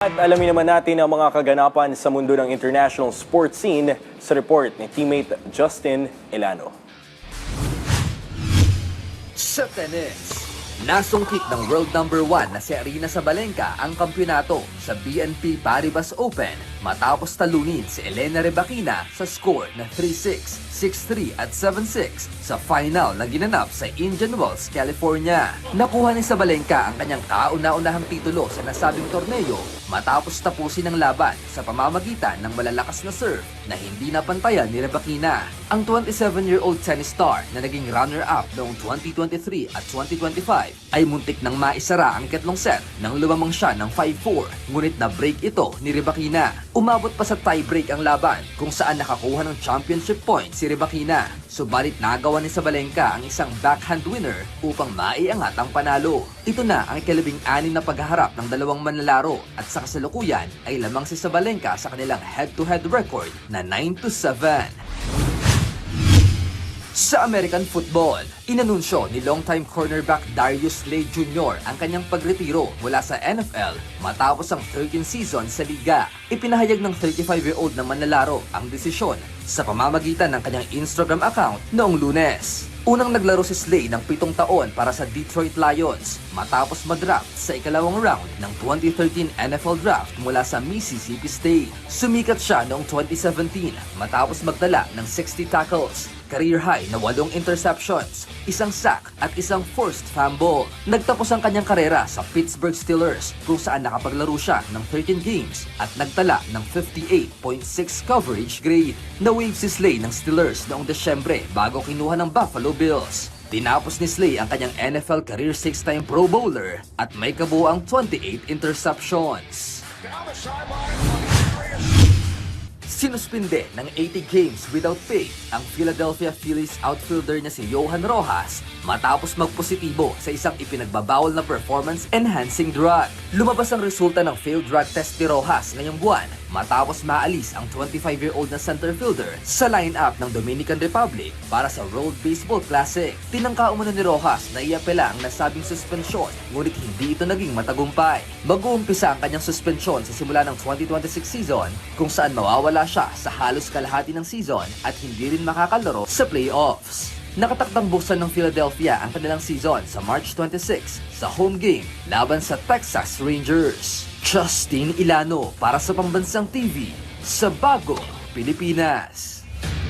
At alamin naman natin ang mga kaganapan sa mundo ng international sports scene sa report ni teammate Justin Elano. Sa tennis, nasungkit ng world number 1 na si Aryna Sabalenka ang kampyonato sa BNP Paribas Open matapos talunin si Elena Rybakina sa score na 3-6, 6-3 at 7-6 sa final na ginanap sa Indian Wells, California. Nakuha ni Sabalenka ang kanyang kauna-unahang titulo sa nasabing torneo matapos tapusin ang laban sa pamamagitan ng malalakas na serve na hindi napantayan ni Rybakina. Ang 27-year-old tennis star na naging runner-up noong 2023 at 2025 ay muntik nang maisara ang ikatlong set nang lumamang siya ng 5-4, ngunit na-break ito ni Rybakina. Umabot pa sa tie-break ang laban kung saan nakakuha ng championship point si Rybakina. Subalit nagawa ni Sabalenka ang isang backhand winner upang maiangat ang panalo. Ito na ang ikalabing-anim na paghaharap ng dalawang manlalaro at sa kasalukuyan ay lamang si Sabalenka sa kanilang head-to-head record na 9-7. Sa American football, inanunsyo ni longtime cornerback Darius Slay Jr. ang kanyang pagretiro mula sa NFL matapos ang 13 season sa liga. Ipinahayag ng 35-year-old na manlalaro ang desisyon sa pamamagitan ng kanyang Instagram account noong Lunes. Unang naglaro si Slay ng 7 taon para sa Detroit Lions matapos madraft sa ikalawang round ng 2013 NFL Draft mula sa Mississippi State. Sumikat siya noong 2017 matapos magdala ng 60 tackles, career high na 8 interceptions, isang sack at isang forced fumble. Nagtapos ang kanyang karera sa Pittsburgh Steelers kung saan nakapaglaro siya ng 13 games at nagtala ng 58.6 coverage grade. Na-waive si Slay ng Steelers noong Desyembre bago kinuha ng Buffalo Bills. Tinapos ni Slay ang kanyang NFL career 6-time Pro Bowler at may kabuuang 28 interceptions. Sinuspinde ng 80 games without pay ang Philadelphia Phillies outfielder na si Johan Rojas matapos magpositibo sa isang ipinagbabawal na performance-enhancing drug. Lumabas ang resulta ng failed drug test ni Rojas ngayong buwan matapos maalis ang 25-year-old na center fielder sa lineup ng Dominican Republic para sa World Baseball Classic. Tinangka umano ni Rojas na iapela ang nasabing suspensyon, ngunit hindi ito naging matagumpay. Mag-uumpisa ang kanyang suspensyon sa simula ng 2026 season kung saan mawawala siya sa halos kalahati ng season at hindi rin makakalaro sa playoffs. Nakatakdang buksan ng Philadelphia ang kanilang season sa March 26 sa home game laban sa Texas Rangers. Justin Elano para sa Pambansang TV sa Bagong Pilipinas.